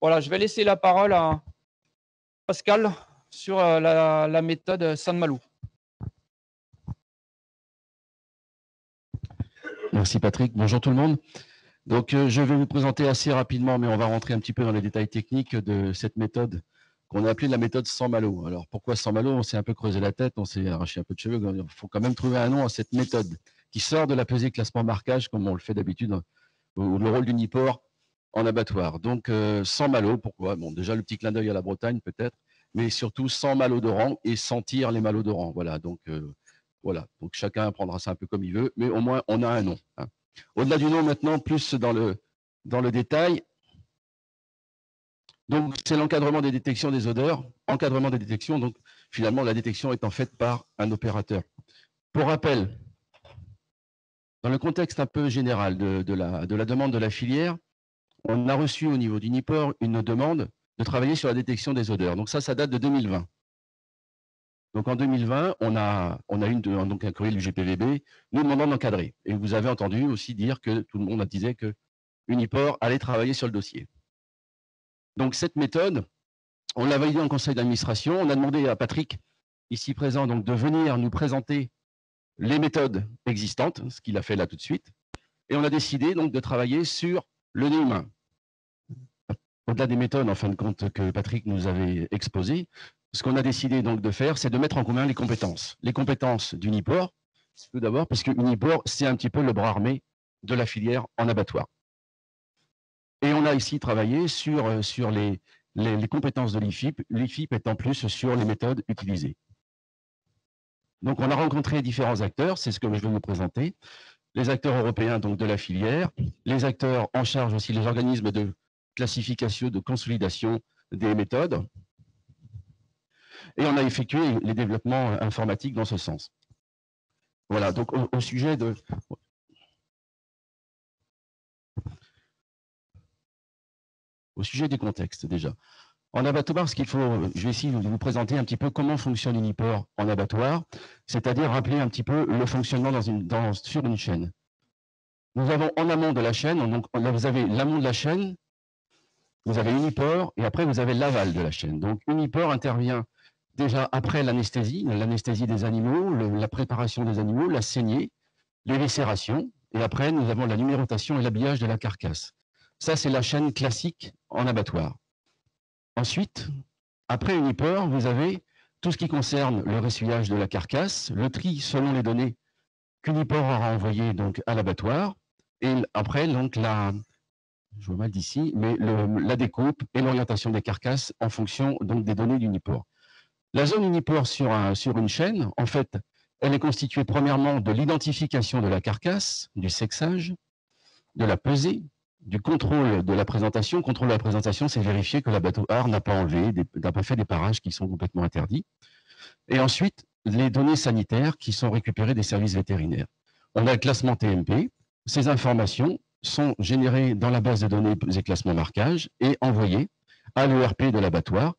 Voilà, je vais laisser la parole à Pascal sur la méthode Saint-Malo. Merci Patrick. Bonjour tout le monde. Donc je vais vous présenter assez rapidement, mais on va rentrer un petit peu dans les détails techniques de cette méthode qu'on a appelée la méthode Saint-Malo. Alors pourquoi Saint-Malo? On s'est un peu creusé la tête, on s'est arraché un peu de cheveux. Il faut quand même trouver un nom à cette méthode qui sort de la pesée classement marquage, comme on le fait d'habitude, ou le rôle d'Uniport en abattoir. Donc sans Malo, pourquoi? Bon, déjà le petit clin d'œil à la Bretagne peut-être, mais surtout sans malodorant et sentir les malodorants. Voilà, donc chacun prendra ça un peu comme il veut, mais au moins on a un nom. Hein. Au-delà du nom maintenant, plus dans le détail. Donc c'est l'encadrement des détections des odeurs, encadrement des détections. Donc finalement la détection étant faite par un opérateur. Pour rappel, dans le contexte un peu général de la demande de la filière, on a reçu au niveau d'Uniport une demande de travailler sur la détection des odeurs. Donc ça date de 2020. Donc en 2020, on a eu donc un courrier du GPVB nous demandant d'encadrer. Et vous avez entendu aussi dire que tout le monde disait que Uniport allait travailler sur le dossier. Donc cette méthode, on l'a validée en conseil d'administration. On a demandé à Patrick, ici présent, donc de venir nous présenter les méthodes existantes, ce qu'il a fait là tout de suite. Et on a décidé donc de travailler sur le nez humain. Au-delà des méthodes, en fin de compte, que Patrick nous avait exposées, ce qu'on a décidé donc de faire, c'est de mettre en commun les compétences. Les compétences d'Uniport, tout d'abord, parce que Uniport, c'est un petit peu le bras armé de la filière en abattoir. Et on a ici travaillé sur les compétences de l'IFIP, l'IFIP étant plus sur les méthodes utilisées. Donc on a rencontré différents acteurs, c'est ce que je vais vous présenter. Les acteurs européens donc de la filière, les acteurs en charge aussi, les organismes de classification, de consolidation des méthodes. Et on a effectué les développements informatiques dans ce sens. Voilà, donc au sujet des contextes déjà. En abattoir, je vais essayer de vous présenter un petit peu comment fonctionne Uniport en abattoir, c'est-à-dire rappeler un petit peu le fonctionnement sur une chaîne. Nous avons en amont de la chaîne, donc là vous avez l'amont de la chaîne, vous avez Uniport, et après vous avez l'aval de la chaîne. Donc Uniport intervient déjà après l'anesthésie des animaux, la préparation des animaux, la saignée, les lacérations, et après nous avons la numérotation et l'habillage de la carcasse. Ça, c'est la chaîne classique en abattoir. Ensuite, après Uniport, vous avez tout ce qui concerne le ressuyage de la carcasse, le tri selon les données qu'Uniport aura envoyées donc à l'abattoir, et après donc je vois mal d'ici, mais la découpe et l'orientation des carcasses en fonction donc des données d'Uniport. La zone Uniport sur une chaîne, en fait, elle est constituée premièrement de l'identification de la carcasse, du sexage, de la pesée, du contrôle de la présentation. Contrôle de la présentation, c'est vérifier que l'abattoir n'a pas enlevé, n'a pas fait des parages qui sont complètement interdits. Et ensuite, les données sanitaires qui sont récupérées des services vétérinaires. On a le classement TMP. Ces informations sont générées dans la base de données et classement marquage et envoyées à l'ERP de l'abattoir.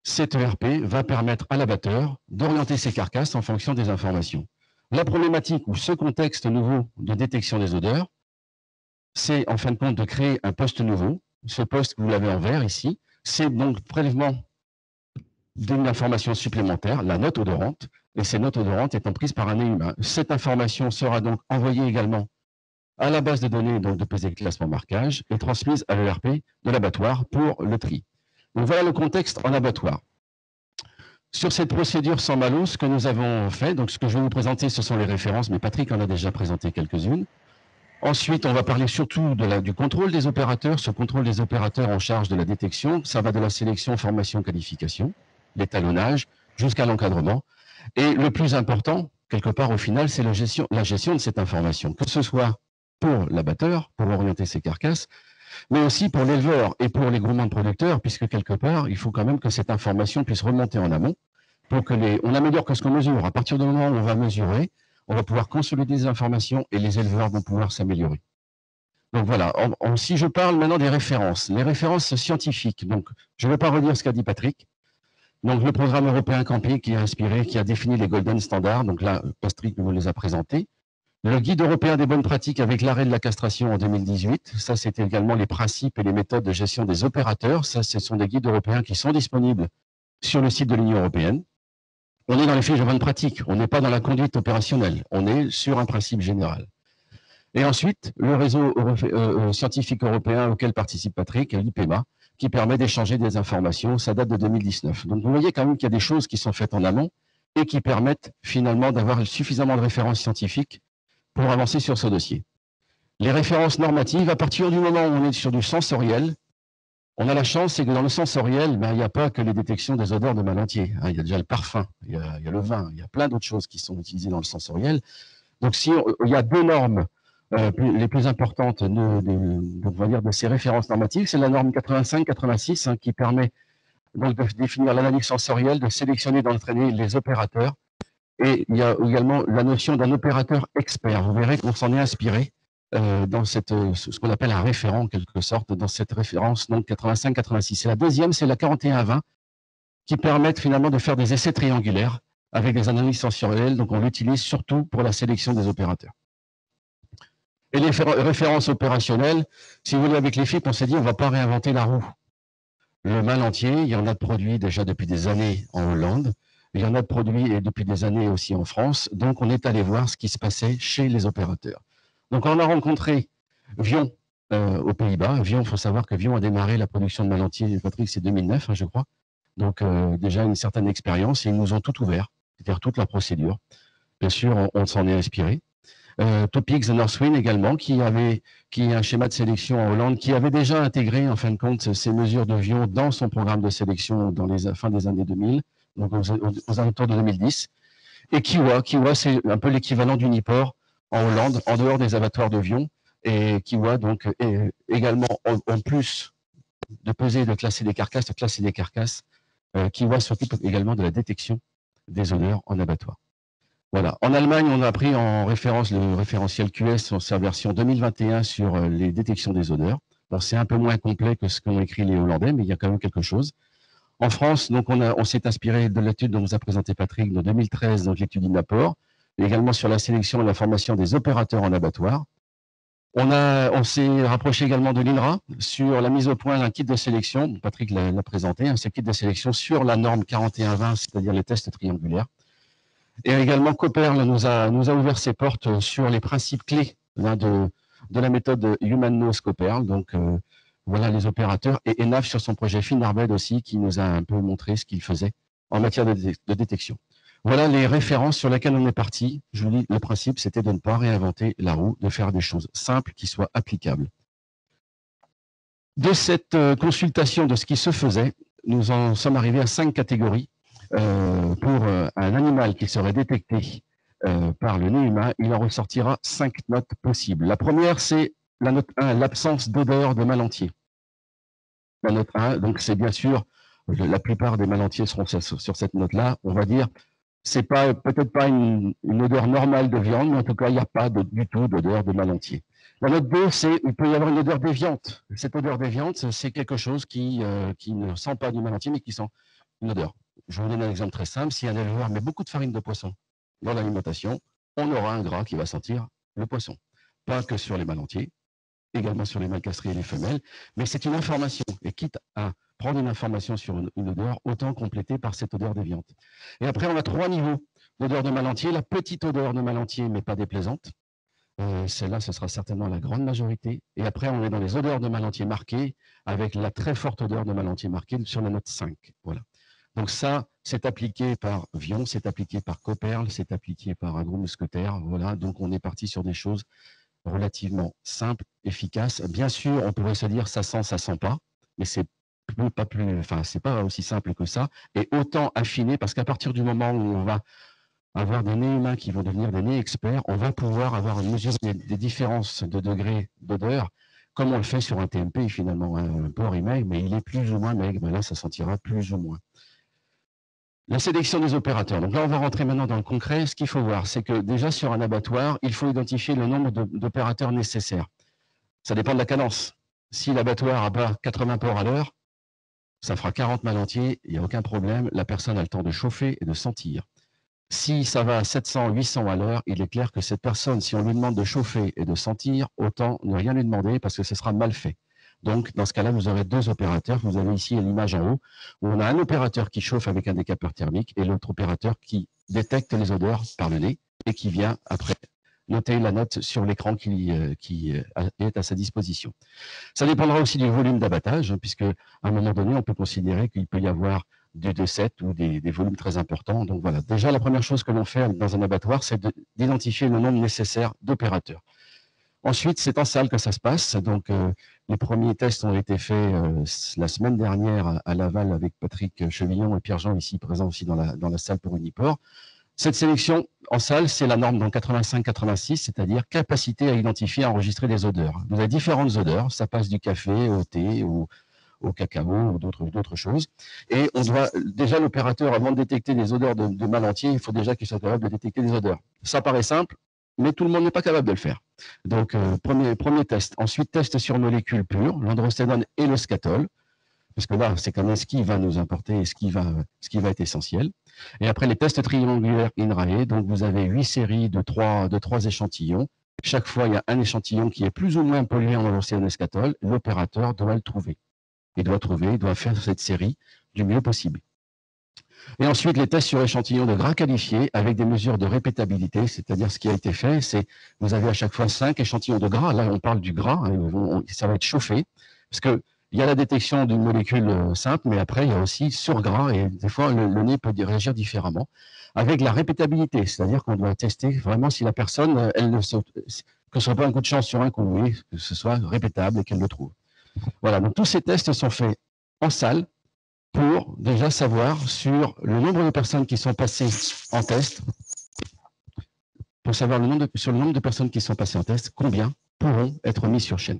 Cet ERP va permettre à l'abatteur d'orienter ses carcasses en fonction des informations. La problématique ou ce contexte nouveau de détection des odeurs, c'est en fin de compte de créer un poste nouveau. Ce poste, vous l'avez en vert ici, c'est donc prélèvement d'une information supplémentaire, la note odorante, et ces notes odorantes étant prises par un nez humain. Cette information sera donc envoyée également à la base de données donc de pesée classement marquage et transmise à l'ERP de l'abattoir pour le tri. Donc voilà le contexte en abattoir. Sur cette procédure sans Malo, ce que nous avons fait, donc ce que je vais vous présenter, ce sont les références, mais Patrick en a déjà présenté quelques-unes. Ensuite, on va parler surtout du contrôle des opérateurs, ce contrôle des opérateurs en charge de la détection. Ça va de la sélection, formation, qualification, l'étalonnage, jusqu'à l'encadrement. Et le plus important, quelque part au final, c'est la gestion de cette information, que ce soit pour l'abatteur, pour orienter ses carcasses, mais aussi pour l'éleveur et pour les groupements de producteurs, puisque quelque part, il faut quand même que cette information puisse remonter en amont pour que on améliore que ce qu'on mesure. À partir du moment où on va mesurer, on va pouvoir consolider des informations et les éleveurs vont pouvoir s'améliorer. Donc voilà, si je parle maintenant des références, les références scientifiques, donc je ne vais pas redire ce qu'a dit Patrick. Donc le programme européen Camping qui a défini les Golden Standards, donc là, Patrick nous les a présentés. Le guide européen des bonnes pratiques avec l'arrêt de la castration en 2018. Ça, c'était également les principes et les méthodes de gestion des opérateurs. Ça, ce sont des guides européens qui sont disponibles sur le site de l'Union européenne. On est dans les fiches de bonnes pratiques. On n'est pas dans la conduite opérationnelle. On est sur un principe général. Et ensuite, le réseau scientifique européen auquel participe Patrick, l'IPEMA, qui permet d'échanger des informations. Ça date de 2019. Donc, vous voyez quand même qu'il y a des choses qui sont faites en amont et qui permettent finalement d'avoir suffisamment de références scientifiques pour avancer sur ce dossier. Les références normatives, à partir du moment où on est sur du sensoriel, on a la chance, c'est que dans le sensoriel, il n'y a pas que les détections des odeurs de Malentier. Il y a déjà le parfum, il y a le vin, il y a plein d'autres choses qui sont utilisées dans le sensoriel. Donc, il y a deux normes les plus importantes on va dire de ces références normatives. C'est la norme 85-86 qui permet donc de définir l'analyse sensorielle, de sélectionner, d'entraîner les opérateurs. Et il y a également la notion d'un opérateur expert. Vous verrez qu'on s'en est inspiré dans ce qu'on appelle un référent, en quelque sorte, dans cette référence, donc 85-86. Et la deuxième, c'est la 41-20, qui permettent finalement de faire des essais triangulaires avec des analyses sensorielles. Donc, on l'utilise surtout pour la sélection des opérateurs. Et les références opérationnelles, si vous voulez, avec les FIP, on s'est dit, on ne va pas réinventer la roue. Le Malentier, il y en a de produits déjà depuis des années en Hollande. Il y en a de produits et depuis des années aussi en France. Donc, on est allé voir ce qui se passait chez les opérateurs. Donc, on a rencontré Vion aux Pays-Bas. Vion, il faut savoir que Vion a démarré la production de Malentier, Patrick, c'est 2009, je crois. Donc, déjà une certaine expérience. Et ils nous ont tout ouvert, c'est-à-dire toute la procédure. Bien sûr, on s'en est inspiré. Topics et Northwind également, qui est un schéma de sélection en Hollande, qui avait déjà intégré, en fin de compte, ces mesures de Vion dans son programme de sélection dans les fin des années 2000. Donc aux alentours de 2010. Et Kiwa, c'est un peu l'équivalent d'Unifor en Hollande, en dehors des abattoirs de Vion. Et Kiwa, donc, est également, en plus de peser et de classer des carcasses, Kiwa s'occupe également de la détection des odeurs en abattoir. Voilà. En Allemagne, on a pris en référence le référentiel QS en sa version 2021 sur les détections des odeurs. Bon, c'est un peu moins complet que ce qu'ont écrit les Hollandais, mais il y a quand même quelque chose. En France, donc on s'est inspiré de l'étude dont vous a présenté Patrick de 2013, donc l'étude INAPOR, et également sur la sélection et la formation des opérateurs en abattoir. On s'est rapproché également de l'INRA sur la mise au point d'un kit de sélection. Patrick l'a présenté, ce kit de sélection sur la norme 41-20, c'est-à-dire les tests triangulaires. Et également, Coperl nous a ouvert ses portes sur les principes clés de la méthode Human Nose Coperl. Donc, voilà les opérateurs. Et ENAV sur son projet Finarbed aussi, qui nous a un peu montré ce qu'il faisait en matière de détection. Voilà les références sur lesquelles on est parti. Je vous dis, le principe, c'était de ne pas réinventer la roue, de faire des choses simples qui soient applicables. De cette consultation de ce qui se faisait, nous en sommes arrivés à 5 catégories. Pour un animal qui serait détecté par le nez humain, il en ressortira 5 notes possibles. La première, c'est la note 1, l'absence d'odeur de Malentier. La note 1, donc c'est bien sûr, la plupart des Malentiers seront sur cette note-là. On va dire, c'est peut-être pas une odeur normale de viande, mais en tout cas, il n'y a pas du tout d'odeur de Malentier. La note 2, c'est il peut y avoir une odeur déviante. Cette odeur déviante, c'est quelque chose qui ne sent pas du Malentier, mais qui sent une odeur. Je vous donne un exemple très simple. Si un éleveur met beaucoup de farine de poisson dans l'alimentation, on aura un gras qui va sentir le poisson. Pas que sur les mâles entiers, également sur les mâles castrés et les femelles, mais c'est une information. Et quitte à prendre une information sur une odeur, autant compléter par cette odeur déviante. Et après, on a 3 niveaux d'odeur de mâle entier. La petite odeur de mâle entier, mais pas déplaisante. Celle-là, ce sera certainement la grande majorité. Et après, on est dans les odeurs de mâle entier marquées, avec la très forte odeur de mâle entier marquée sur la note 5. Voilà. Donc ça, c'est appliqué par Vion, c'est appliqué par Coperl, c'est appliqué par Agromousquetaire. Voilà, donc on est parti sur des choses relativement simples, efficaces. Bien sûr, on pourrait se dire ça sent pas, mais c'est pas aussi simple que ça. Et autant affiner, parce qu'à partir du moment où on va avoir des nez humains qui vont devenir des nez experts, on va pouvoir avoir une mesure des différences de degrés d'odeur, comme on le fait sur un TMP finalement. Un porc est maigre, mais il est plus ou moins maigre. Ben là, ça sentira plus ou moins. La sélection des opérateurs. Donc là, on va rentrer maintenant dans le concret. Ce qu'il faut voir, c'est que déjà sur un abattoir, il faut identifier le nombre d'opérateurs nécessaires. Ça dépend de la cadence. Si l'abattoir abat 80 porcs à l'heure, ça fera 40 mâles entiers, il n'y a aucun problème. La personne a le temps de chauffer et de sentir. Si ça va à 700, 800 à l'heure, il est clair que cette personne, si on lui demande de chauffer et de sentir, autant ne rien lui demander parce que ce sera mal fait. Donc, dans ce cas-là, vous aurez deux opérateurs. Vous avez ici l'image en haut, où on a un opérateur qui chauffe avec un décapeur thermique et l'autre opérateur qui détecte les odeurs par le nez et qui vient après noter la note sur l'écran qui est à sa disposition. Ça dépendra aussi du volume d'abattage, puisque à un moment donné, on peut considérer qu'il peut y avoir du 2,7 ou des volumes très importants. Donc voilà, déjà la première chose que l'on fait dans un abattoir, c'est d'identifier le nombre nécessaire d'opérateurs. Ensuite, c'est en salle que ça se passe. Donc les premiers tests ont été faits la semaine dernière à Laval avec Patrick Chevillon et Pierre-Jean ici présents aussi dans la salle pour Uniport. Cette sélection en salle, c'est la norme dans 85-86, c'est-à-dire capacité à identifier et à enregistrer les odeurs. Vous avez différentes odeurs, ça passe du café au thé, au cacao ou d'autres choses. Et on doit, déjà l'opérateur, avant de détecter les odeurs de mal entier, il faut déjà qu'il soit capable de détecter les odeurs. Ça paraît simple, mais tout le monde n'est pas capable de le faire. Donc, premier test. Ensuite, test sur molécules pures, l'androsténone et le scatol, parce que là, c'est quand même ce qui va nous importer et ce qui va être essentiel. Et après, les tests triangulaires INRAE, donc vous avez 8 séries de 3 échantillons. Chaque fois, il y a un échantillon qui est plus ou moins pollué en androsténone et scatol. L'opérateur doit le trouver. Il doit faire cette série du mieux possible. Et ensuite, les tests sur échantillons de gras qualifiés avec des mesures de répétabilité, c'est-à-dire ce qui a été fait, c'est vous avez à chaque fois 5 échantillons de gras. Là, on parle du gras, hein, ça va être chauffé, parce que il y a la détection d'une molécule simple, mais après, il y a aussi sur gras, et des fois, le nez peut réagir différemment, avec la répétabilité, c'est-à-dire qu'on doit tester vraiment si la personne, que ce soit pas un coup de chance sur un coup, oui, que ce soit répétable et qu'elle le trouve. Voilà, donc tous ces tests sont faits en salle pour déjà savoir sur le nombre de personnes qui sont passées en test, pour savoir sur le nombre de personnes qui sont passées en test, combien pourront être mis sur chaîne.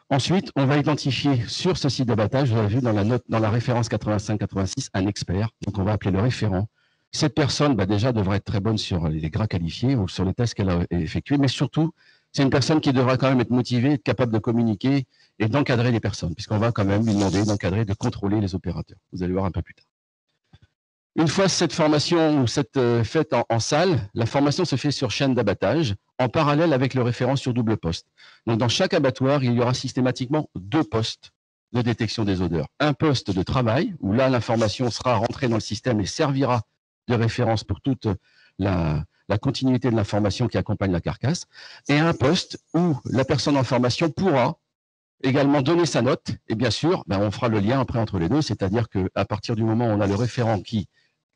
Ensuite, on va identifier sur ce site d'abattage, vous avez vu dans la référence 85-86, un expert, donc on va appeler le référent. Cette personne, déjà, devrait être très bonne sur les gras qualifiés ou sur les tests qu'elle a effectués, mais surtout, c'est une personne qui devra quand même être motivée, être capable de communiquer et d'encadrer les personnes, puisqu'on va quand même lui demander d'encadrer, de contrôler les opérateurs. Vous allez voir un peu plus tard. Une fois cette formation ou cette faite en salle, la formation se fait sur chaîne d'abattage, en parallèle avec le référent sur double poste. Donc, dans chaque abattoir, il y aura systématiquement 2 postes de détection des odeurs. Un poste de travail, où là, l'information sera rentrée dans le système et servira de référence pour toute la continuité de l'information qui accompagne la carcasse, et un poste où la personne en formation pourra également donner sa note, et bien sûr, on fera le lien après entre les deux, c'est-à-dire qu'à partir du moment où on a le référent qui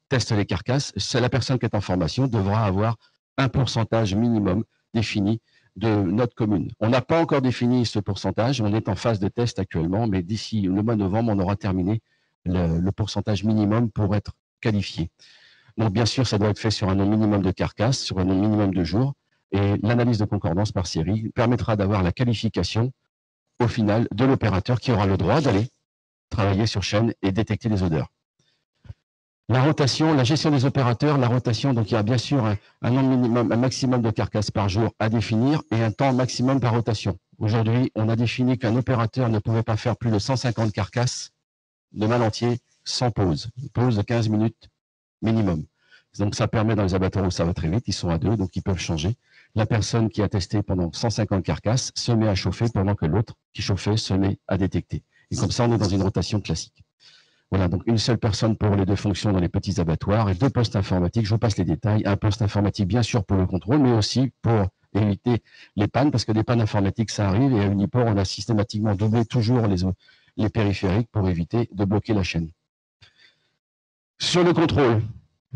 teste les carcasses, c'est la personne qui est en formation devra avoir un pourcentage minimum défini de note commune. On n'a pas encore défini ce pourcentage, on est en phase de test actuellement, mais d'ici le mois de novembre, on aura terminé le pourcentage minimum pour être qualifié. Donc bien sûr, ça doit être fait sur un nombre minimum de carcasses, sur un nombre minimum de jours, et l'analyse de concordance par série permettra d'avoir la qualification au final de l'opérateur qui aura le droit d'aller travailler sur chaîne et détecter les odeurs. La rotation, la gestion des opérateurs, la rotation, donc il y a bien sûr un nombre minimum, un maximum de carcasses par jour à définir et un temps maximum par rotation. Aujourd'hui, on a défini qu'un opérateur ne pouvait pas faire plus de 150 carcasses de mal entier sans pause. Une pause de 15 minutes minimum. Donc ça permet dans les abattoirs où ça va très vite, ils sont à 2, donc ils peuvent changer. La personne qui a testé pendant 150 carcasses se met à chauffer pendant que l'autre qui chauffait se met à détecter. Et comme ça, on est dans une rotation classique. Voilà, donc une seule personne pour les 2 fonctions dans les petits abattoirs et 2 postes informatiques. Je vous passe les détails. Un poste informatique, bien sûr, pour le contrôle, mais aussi pour éviter les pannes, parce que des pannes informatiques, ça arrive. Et à Uniport, on a systématiquement doublé toujours les périphériques pour éviter de bloquer la chaîne. Sur le contrôle,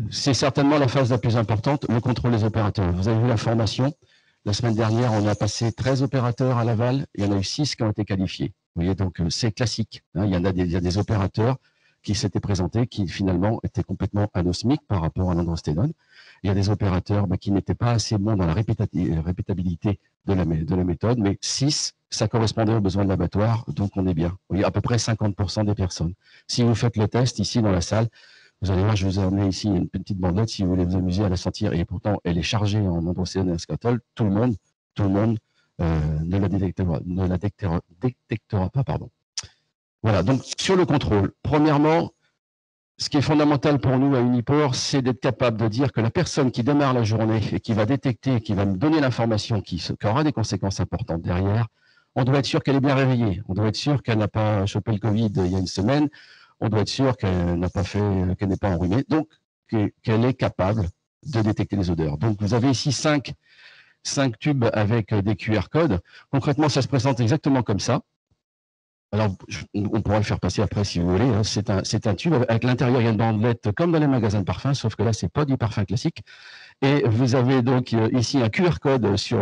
c'est certainement la phase la plus importante, le contrôle des opérateurs. Vous avez vu la formation. La semaine dernière, on a passé 13 opérateurs à Laval. Il y en a eu 6 qui ont été qualifiés. Vous voyez, donc c'est classique. Il y a des opérateurs qui s'étaient présentés, qui finalement étaient complètement anosmiques par rapport à l'androsténone. Il y a des opérateurs qui n'étaient pas assez bons dans la répétabilité de la méthode, mais 6, ça correspondait aux besoins de l'abattoir, donc on est bien. Vous voyez, à peu près 50% des personnes. Si vous faites le test ici dans la salle, vous allez voir, je vous ai amené ici une petite bandelette si vous voulez vous amuser à la sentir, et pourtant elle est chargée en androsténone et en scatol. Tout le monde ne la détectera pas, pardon. Voilà, donc sur le contrôle, premièrement, Ce qui est fondamental pour nous à Uniport, c'est d'être capable de dire que la personne qui démarre la journée et qui va détecter, qui va me donner l'information qui aura des conséquences importantes derrière, on doit être sûr qu'elle est bien réveillée. On doit être sûr qu'elle n'a pas chopé le Covid il y a une semaine. On doit être sûr qu'elle n'est pas enrhumée. Donc, qu'elle est capable de détecter les odeurs. Donc, vous avez ici 5 tubes avec des QR codes. Concrètement, ça se présente exactement comme ça. Alors, on pourra le faire passer après si vous voulez. Hein. C'est un tube avec l'intérieur, il y a une bandelette comme dans les magasins de parfums, sauf que là, c'est pas du parfum classique. Et vous avez donc ici un QR code sur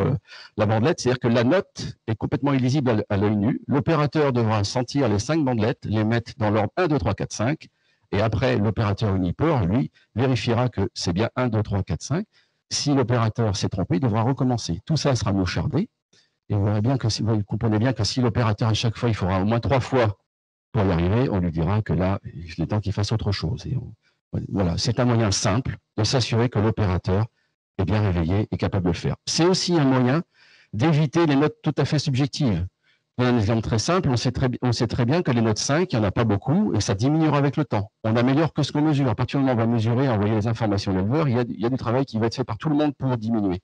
la bandelette, c'est-à-dire que la note est complètement illisible à l'œil nu. L'opérateur devra sentir les 5 bandelettes, les mettre dans l'ordre 1, 2, 3, 4, 5. Et après, l'opérateur Uniport, lui, vérifiera que c'est bien 1, 2, 3, 4, 5. Si l'opérateur s'est trompé, il devra recommencer. Tout ça sera mouchardé. Et vous comprenez bien que si l'opérateur, à chaque fois, il fera au moins 3 fois pour y arriver, on lui dira que là, il est temps qu'il fasse autre chose. Voilà, c'est un moyen simple de s'assurer que l'opérateur est bien réveillé et capable de le faire. C'est aussi un moyen d'éviter les notes tout à fait subjectives. Un exemple très simple, on sait très bien que les notes 5, il n'y en a pas beaucoup et ça diminuera avec le temps. On améliore que ce qu'on mesure. À partir du moment où on va mesurer, envoyer les informations à l'éleveur, il y a du travail qui va être fait par tout le monde pour diminuer.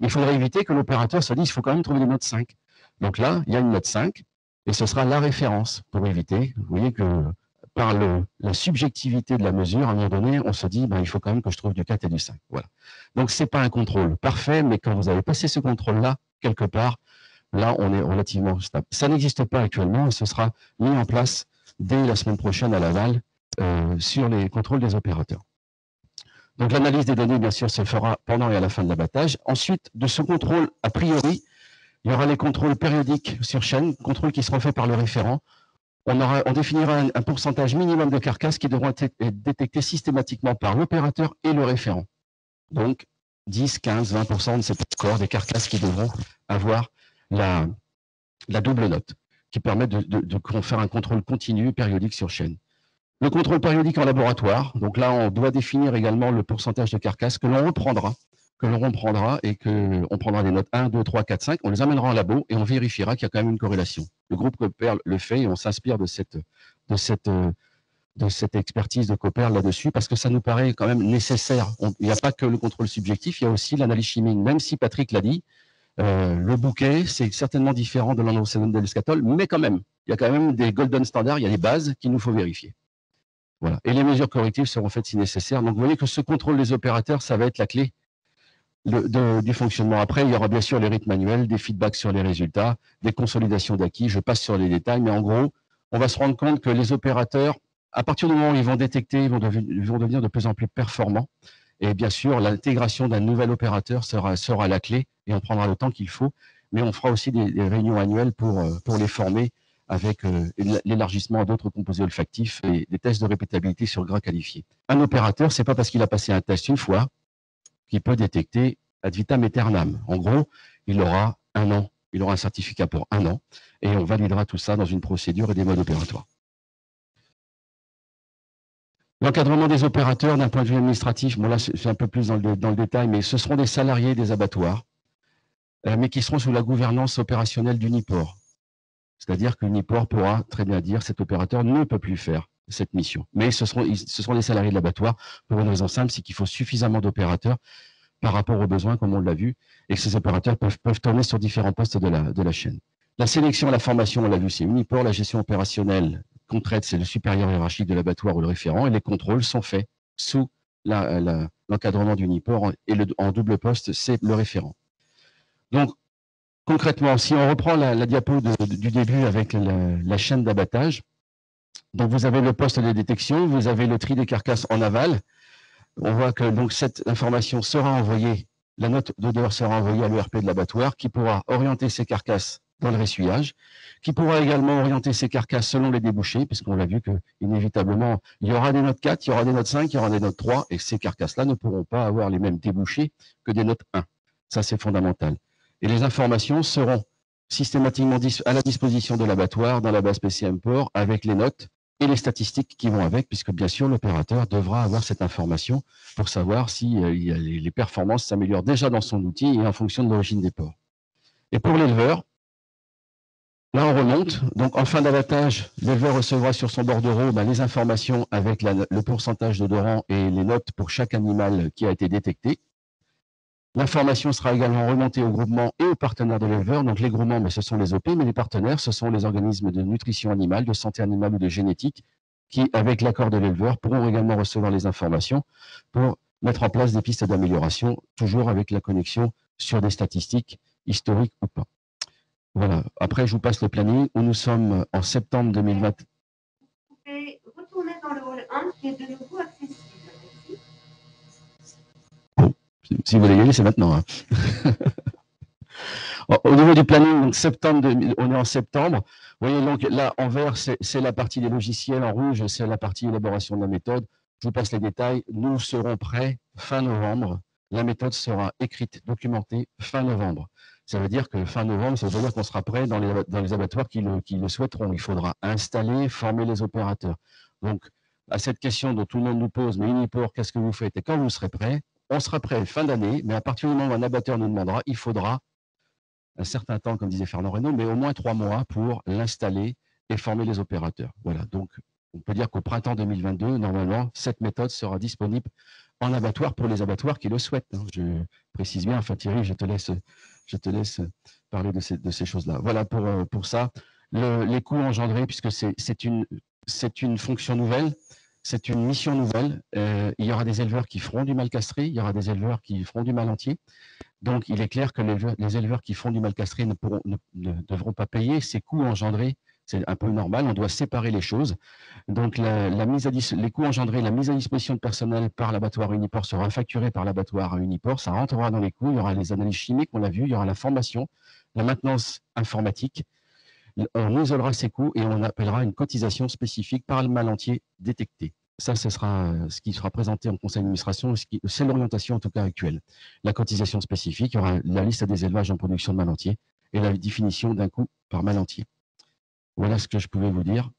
Il faudrait éviter que l'opérateur se dise qu'il faut quand même trouver des notes 5. Donc là, il y a une note 5 et ce sera la référence pour éviter. Vous voyez que par la subjectivité de la mesure, à un moment donné, on se dit il faut quand même que je trouve du 4 et du 5. Voilà. Donc, ce n'est pas un contrôle parfait, mais quand vous avez passé ce contrôle-là, quelque part, là, on est relativement stable. Ça n'existe pas actuellement et ce sera mis en place dès la semaine prochaine à Laval sur les contrôles des opérateurs. Donc, l'analyse des données, bien sûr, se fera pendant et à la fin de l'abattage. Ensuite, de ce contrôle, a priori, il y aura les contrôles périodiques sur chaîne, contrôles qui seront faits par le référent. On définira un pourcentage minimum de carcasses qui devront être détectées systématiquement par l'opérateur et le référent. Donc, 10, 15, 20% de cet score des carcasses qui devront avoir la double note, qui permet de faire un contrôle continu périodique sur chaîne. Le contrôle périodique en laboratoire, donc là, on doit définir également le pourcentage de carcasses que l'on reprendra et qu'on prendra des notes 1, 2, 3, 4, 5, on les amènera en labo et on vérifiera qu'il y a quand même une corrélation. Le groupe Cooper le fait et on s'inspire de cette expertise de Cooper là-dessus parce que ça nous paraît quand même nécessaire. Il n'y a pas que le contrôle subjectif, il y a aussi l'analyse chimique. Même si Patrick l'a dit, le bouquet, c'est certainement différent de l'androcénone de l'escatol, mais quand même, il y a quand même des golden standards, il y a des bases qu'il nous faut vérifier. Voilà. Et les mesures correctives seront faites si nécessaire. Donc, vous voyez que ce contrôle des opérateurs, ça va être la clé du fonctionnement. Après, il y aura bien sûr les rythmes manuels, des feedbacks sur les résultats, des consolidations d'acquis. Je passe sur les détails, mais en gros, on va se rendre compte que les opérateurs, à partir du moment où ils vont détecter, ils vont devenir de plus en plus performants. Et bien sûr, l'intégration d'un nouvel opérateur sera la clé et on prendra le temps qu'il faut. Mais on fera aussi des réunions annuelles pour les former avec l'élargissement à d'autres composés olfactifs et des tests de répétabilité sur gras qualifiés. Un opérateur, c'est pas parce qu'il a passé un test une fois qu'il peut détecter ad vitam aeternam. En gros, il aura 1 an, il aura un certificat pour 1 an et on validera tout ça dans une procédure et des modes opératoires. L'encadrement des opérateurs d'un point de vue administratif, bon là c'est un peu plus dans le détail, mais ce seront des salariés des abattoirs, mais qui seront sous la gouvernance opérationnelle d'Uniport. C'est-à-dire qu'Uniport pourra très bien dire cet opérateur ne peut plus faire cette mission. Mais ce seront des salariés de l'abattoir pour une raison simple, c'est qu'il faut suffisamment d'opérateurs par rapport aux besoins, comme on l'a vu, et que ces opérateurs peuvent tourner sur différents postes de la chaîne. La sélection et la formation, on l'a vu, c'est Uniport. La gestion opérationnelle qu'on traite, c'est le supérieur hiérarchique de l'abattoir ou le référent, et les contrôles sont faits sous l'encadrement d'Uniport, et en double poste, c'est le référent. Donc, concrètement, si on reprend la diapo du début avec la chaîne d'abattage, donc vous avez le poste de détection, vous avez le tri des carcasses en aval. On voit que donc cette information sera envoyée, la note d'odeur sera envoyée à l'ERP de l'abattoir qui pourra orienter ces carcasses dans le ressuyage, qui pourra également orienter ces carcasses selon les débouchés, puisqu'on l'a vu que inévitablement, il y aura des notes 4, il y aura des notes 5, il y aura des notes 3, et ces carcasses-là ne pourront pas avoir les mêmes débouchés que des notes 1. Ça, c'est fondamental. Et les informations seront systématiquement à la disposition de l'abattoir dans la base PCM-Port avec les notes et les statistiques qui vont avec, puisque bien sûr, l'opérateur devra avoir cette information pour savoir si les performances s'améliorent déjà dans son outil et en fonction de l'origine des porcs. Et pour l'éleveur, Là, on remonte. Donc, en fin d'abattage, l'éleveur recevra sur son bordereau les informations avec le pourcentage d'odorant et les notes pour chaque animal qui a été détecté. L'information sera également remontée au groupement et aux partenaires de l'éleveur. Donc, les groupements, ce sont les OP, mais les partenaires, ce sont les organismes de nutrition animale, de santé animale ou de génétique qui, avec l'accord de l'éleveur, pourront également recevoir les informations pour mettre en place des pistes d'amélioration, toujours avec la connexion sur des statistiques historiques ou pas. Voilà. Après, je vous passe le planning où nous sommes en septembre 2020. Vous pouvez retourner dans le hall 1 qui est de nouveau accessible. Bon, si vous voulez y aller, c'est maintenant. Hein. Au niveau du planning, donc on est en septembre. Vous voyez, donc là, en vert, c'est la partie des logiciels. En rouge, c'est la partie élaboration de la méthode. Je vous passe les détails. Nous serons prêts fin novembre. La méthode sera écrite, documentée fin novembre. Ça veut dire que fin novembre, ça veut dire qu'on sera prêt dans les abattoirs qui le souhaiteront. Il faudra installer, former les opérateurs. Donc, à cette question dont tout le monde nous pose, mais Uniport, qu'est-ce que vous faites? Et quand vous serez prêt, on sera prêt fin d'année, mais à partir du moment où un abatteur nous demandera, il faudra un certain temps, comme disait Fernand Reynaud, mais au moins 3 mois pour l'installer et former les opérateurs. Voilà, donc on peut dire qu'au printemps 2022, normalement, cette méthode sera disponible en abattoir pour les abattoirs qui le souhaitent. Je précise bien, enfin Thierry, je te laisse parler de ces choses-là. Voilà pour ça. Les coûts engendrés, puisque c'est une fonction nouvelle, c'est une mission nouvelle. Il y aura des éleveurs qui feront du mal castré, il y aura des éleveurs qui feront du mal entier. Donc, il est clair que les éleveurs qui font du mal castré ne devront pas payer ces coûts engendrés. C'est un peu normal, on doit séparer les choses. Donc, les coûts engendrés, la mise à disposition de personnel par l'abattoir Uniport sera facturée par l'abattoir Uniport. Ça rentrera dans les coûts. Il y aura les analyses chimiques, on l'a vu, il y aura la formation, la maintenance informatique. On isolera ces coûts et on appellera une cotisation spécifique par le mal entier détecté. Ça, ce sera ce qui sera présenté en conseil d'administration. C'est l'orientation, en tout cas, actuelle. La cotisation spécifique, il y aura la liste des élevages en production de mal entier et la définition d'un coût par mal entier. Voilà ce que je pouvais vous dire.